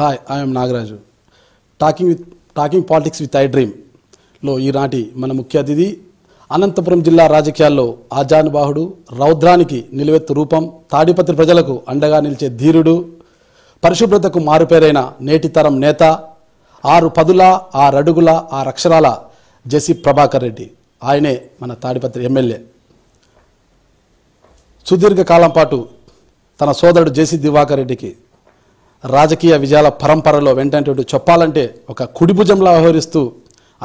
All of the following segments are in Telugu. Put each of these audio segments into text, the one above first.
Hi, I'm Nagaraju. Talking politics with ఐ డ్రీమ్లో ఈనాటి మన ముఖ్య అతిథి అనంతపురం జిల్లా రాజకీయాల్లో ఆజానుబాహుడు, రౌద్రానికి నిలువెత్తు రూపం, తాడిపత్రి ప్రజలకు అండగా నిలిచే ధీరుడు, పరిశుభ్రతకు మారుపేరైన నేటి తరం నేత, 6 పదుల 6 అడుగుల 6 అక్షరాల జెసి ప్రభాకర్ రెడ్డి. ఆయనే మన తాడిపత్రి ఎమ్మెల్యే. సుదీర్ఘకాలం పాటు తన సోదరుడు జెసి దివాకర్ రెడ్డికి రాజకీయ విజయాల పరంపరలో వెంటనే చెప్పాలంటే ఒక కుడిభుజంలా వ్యవహరిస్తూ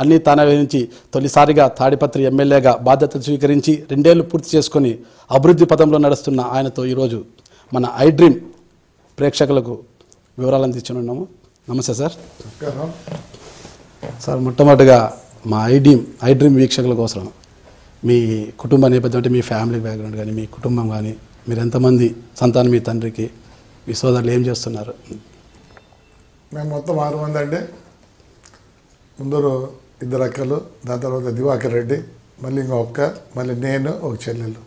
అన్నీ తానే వహించి తొలిసారిగా తాడిపత్రి ఎమ్మెల్యేగా బాధ్యతలు స్వీకరించి 2 ఏళ్లు పూర్తి చేసుకొని అభివృద్ధి పదంలో నడుస్తున్న ఆయనతో ఈరోజు మన ఐ డ్రీమ్ ప్రేక్షకులకు వివరాలు అందించనున్నాము. నమస్తే సార్. సార్, మొట్టమొదటిగా మా ఐ డ్రీమ్ వీక్షకుల కోసం మీ కుటుంబ నేపథ్యం అంటే మీ ఫ్యామిలీ బ్యాక్గ్రౌండ్ కానీ, మీ కుటుంబం కానీ, మీరు ఎంతమంది సంతానం, మీ తండ్రికి, మీ సోదరులు ఏం చేస్తున్నారు? మేము మొత్తం 6 మంది అండి. ముందరు 2 అక్కలు, దాని తర్వాత దివాకర్ రెడ్డి, మళ్ళీ ఇంకో అక్క, మళ్ళీ నేను, ఒక చెల్లెలు.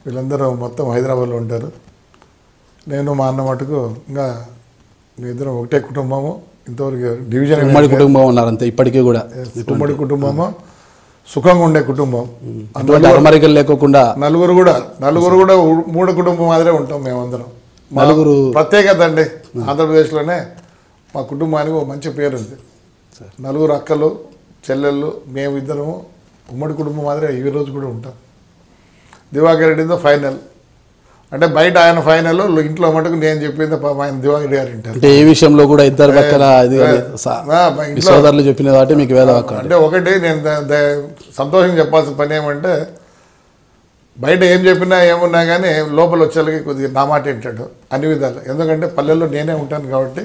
వీళ్ళందరూ మొత్తం హైదరాబాద్లో ఉంటారు. నేను మా అన్న మటుకు ఇంకా ఇద్దరం ఒకటే కుటుంబము. ఇంతవరకు డివిజన్ ఉమ్మడి కుటుంబం ఉన్నారు అంతే ఇప్పటికీ కూడా. ఉమ్మడి కుటుంబము, సుఖంగా ఉండే కుటుంబం, అమరికలు లేకోకుండా నలుగురు కూడా 3 కుటుంబం మాదిరే ఉంటాం మేమందరం. నలుగురు ప్రత్యేకత అండి. ఆంధ్రప్రదేశ్లోనే మా కుటుంబానికి ఒక మంచి పేరు ఉంది. 4 అక్కలు, చెల్లెళ్ళు, మేము ఇద్దరము ఉమ్మడి కుటుంబం మాదిరే ఈ రోజు కూడా ఉంటాం. దివాకర్ రెడ్డితో ఫైనల్ అంటే బయట ఆయన ఫైనల్, ఇంట్లో మటుకు నేను చెప్పింది ఆయన దివాకర్ రెడ్డి గారు వింటారు. అంటే ఏ విషయంలో కూడా ఇద్దరు పక్కన సోదరులు చెప్పిన కాబట్టి మీకు వేదవాక్యం. అంటే ఒకటి నేను సంతోషంగా చెప్పాల్సిన పని ఏమంటే, బయట ఏం చెప్పినా ఏమున్నా కానీ లోపల వచ్చేళ్ళకి కొద్దిగా నా మాట వింటాడు అన్ని విధాలు. ఎందుకంటే పల్లెల్లో నేనే ఉంటాను కాబట్టి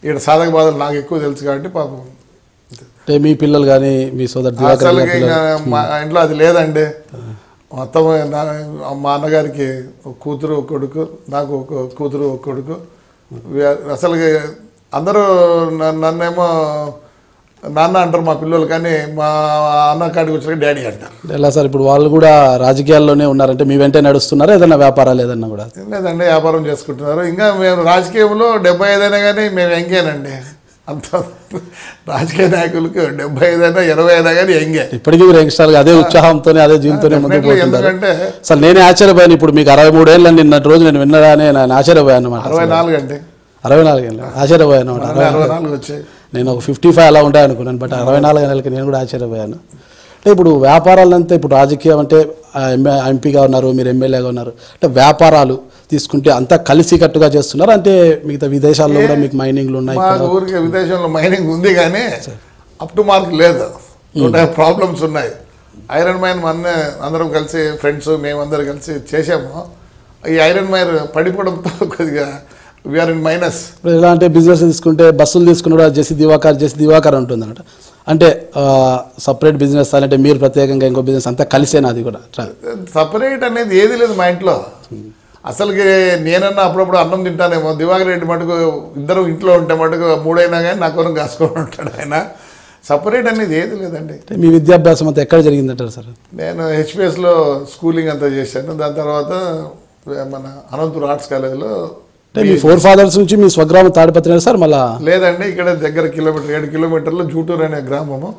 ఇక్కడ సాధక బాధలు నాకు ఎక్కువ తెలుసు కాబట్టి పాపం. అంటే మీ పిల్లలు కానీ మీ సోదరు అసలుకి మా ఇంట్లో అది లేదండి. మొత్తం మా అన్నగారికి ఒక కూతురు, ఒక కొడుకు, నాకు ఒక కూతురు, ఒక కొడుకు. అసలుకి అందరూ నన్నేమో నాన్న అంటారు మా పిల్లలు, కానీ మా అన్న కాడికి వచ్చాక డాడీ అంటారు. ఎలా సార్, ఇప్పుడు వాళ్ళు కూడా రాజకీయాల్లోనే ఉన్నారంటే మీ వెంటే నడుస్తున్నారా? ఏదన్నా వ్యాపారాలు ఏదన్నా కూడా? లేదండి, వ్యాపారం చేసుకుంటున్నారు. ఇంకా మేము రాజకీయంలో 75 అయినా కానీ మేము ఎంగేనండి. అంత రాజకీయ నాయకులకు 75 అయినా 20 అయినా కానీ ఎంగే. ఇప్పటికీ మీరు యంగ్స్టర్గా అదే ఉత్సాహంతోనే అదే జీవితంతోనే ముందుకు. ఎందుకంటే అసలు నేనే ఆశ్చర్యపోయాను. ఇప్పుడు మీకు 63 ఏళ్ళు నిన్న రోజు నేను విన్నదానే నేను ఆశ్చర్యపోయాను అన్నమాట. 64 అండి, 64 ఏళ్ళు ఆశ్చర్యపోయాను. 64 వచ్చాయి. నేను ఒక 55 అలా ఉంటాయి అనుకున్నాను, బట్ 64 ఏళ్ళకి నేను కూడా ఆశ్చర్యపోయాను. అంటే ఇప్పుడు వ్యాపారాలంతా, ఇప్పుడు రాజకీయం అంటే ఎంపీగా ఉన్నారు, మీరు ఎమ్మెల్యేగా ఉన్నారు, అంటే వ్యాపారాలు తీసుకుంటే అంతా కలిసికట్టుగా చేస్తున్నారు అంటే మిగతా విదేశాల్లో కూడా మీకు మైనింగ్లు ఉన్నాయి? ఊరికి విదేశంలో మైనింగ్ ఉంది కానీ అప్ టు మార్క్ లేదు, ప్రాబ్లమ్స్ ఉన్నాయి. ఐరన్ మైన్ అందరం కలిసి ఫ్రెండ్స్ మేమందరం కలిసి చేసాము. ఈ ఐరన్ మైన్ పడిపోవడంతో కొద్దిగా వీఆర్ ఇన్ మైనస్. ఎలా అంటే బిజినెస్ తీసుకుంటే బస్సులు తీసుకున్న జెసి దివాకర్ ఉంటుంది అన్నమాట. అంటే సపరేట్ బిజినెస్ అంటే మీరు ప్రత్యేకంగా ఇంకో బిజినెస్ అంతా కలిసేనా? అది కూడా సపరేట్ అనేది ఏది లేదు మా ఇంట్లో. అసలుకి నేనన్నా అప్పుడప్పుడు అన్నం తింటానేమో, దివాకర్ రెడ్డి మటుకు ఇద్దరు ఇంట్లో ఉంటే మటుకు 3 అయినా కానీ నా కొరకు కాసుకొని ఉంటాడు ఆయన. సపరేట్ అనేది ఏది లేదండి. మీ విద్యాభ్యాసం అంతా ఎక్కడ జరిగిందంటారు సార్? నేను హెచ్పిఎస్లో స్కూలింగ్ అంతా చేశాను. దాని తర్వాత మన అనంతపురం ఆర్ట్స్ కాలేజీలో. మీ 4 ఫాదర్స్ నుంచి మీ స్వగ్రామం తాడిపత్రి సార్? మళ్ళీ లేదండి, ఇక్కడ దగ్గర 7 కిలోమీటర్లు జూటూరు అనే గ్రామము.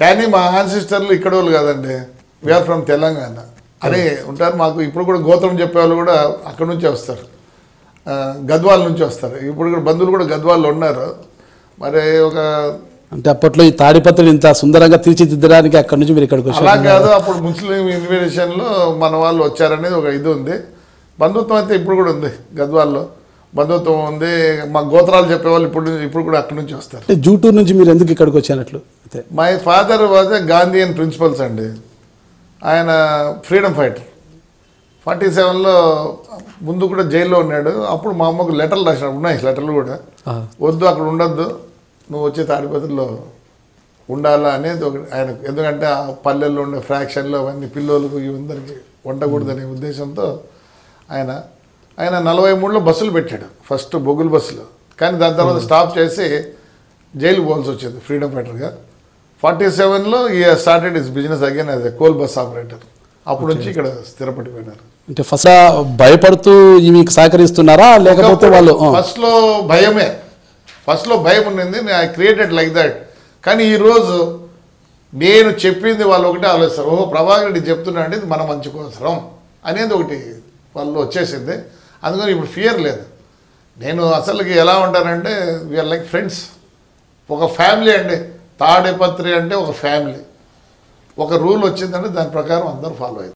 కానీ మా ఆన్సిస్టర్లు ఇక్కడ వాళ్ళు కాదండి, వీఆర్ ఫ్రమ్ తెలంగాణ అని ఉంటారు. మాకు ఇప్పుడు కూడా గోత్రం చెప్పేవాళ్ళు కూడా అక్కడ నుంచే వస్తారు, గద్వాల నుంచి వస్తారు. ఇప్పుడు కూడా బంధువులు కూడా గద్వాల్లో ఉన్నారు. మరి ఒక అంటే అప్పట్లో ఈ తాడిపత్రిని ఇంత సుందరంగా తీర్చిదిద్దడానికి అక్కడ నుంచి మీరు ఇక్కడికి వచ్చారు? అలా కాదు, అప్పుడు ముస్లిం ఇన్విటేషన్లో మన వాళ్ళు వచ్చారనేది ఒక ఇది ఉంది. బంధుత్వం అయితే ఇప్పుడు కూడా ఉంది, గద్వాల్లో బంధుత్వం ఉంది. మా గోత్రాలు చెప్పేవాళ్ళు ఇప్పుడు కూడా అక్కడి నుంచి వస్తారు. జూటూరు నుంచి మీరు ఎందుకు ఇక్కడికి వచ్చానట్లు? My father was a Gandhian principles అండి. ఆయన ఫ్రీడమ్ ఫైటర్. 47లో ముందు కూడా జైల్లో ఉన్నాడు. అప్పుడు మా అమ్మకు లెటర్లు రాసినాడు, ఉన్నాయి లెటర్లు కూడా. వద్దు, అక్కడ ఉండొద్దు, నువ్వు వచ్చే తాడిపత్రిలో ఉండాలా అనేది ఒకటి ఆయనకు. ఎందుకంటే ఆ పల్లెల్లో ఉండే ఫ్రాక్షన్లు అవన్నీ పిల్లలకు అందరికీ వండకూడదనే ఉద్దేశంతో ఆయన 43లో బస్సులు పెట్టాడు, ఫస్ట్ బొగ్గుల బస్సులు. కానీ దాని తర్వాత స్టాప్ చేసి జైలు పోవాల్సి వచ్చింది ఫ్రీడమ్ ఫైటర్గా. 47లో ఈ started his business again as a coal bus operator. అప్పుడు నుంచి ఇక్కడ స్థిరపడిపోయినారు. అంటే ఫస్ట్ భయపడుతూ మీకు సహకరిస్తున్నారా లేకపోతే వాళ్ళు ఫస్ట్లో భయమే, ఫస్ట్లో భయం ఉన్నింది. I created like that. కానీ ఈరోజు నేను చెప్పింది వాళ్ళు ఒకటే ఆలోచిస్తారు, ఓహో ప్రభాకర్ రెడ్డి చెప్తున్నా అంటే ఇది మన మంచి కోసరం అనేది ఒకటి వాళ్ళు వచ్చేసింది. అందుకని ఇప్పుడు ఫియర్ లేదు. నేను అసలుకి ఎలా ఉంటానంటే వీఆర్ లైక్ ఫ్రెండ్స్, ఒక ఫ్యామిలీ అండి. తాడేపత్రి అంటే ఒక ఫ్యామిలీ. ఒక రూల్ వచ్చిందంటే దాని ప్రకారం అందరూ ఫాలో అవుతారు.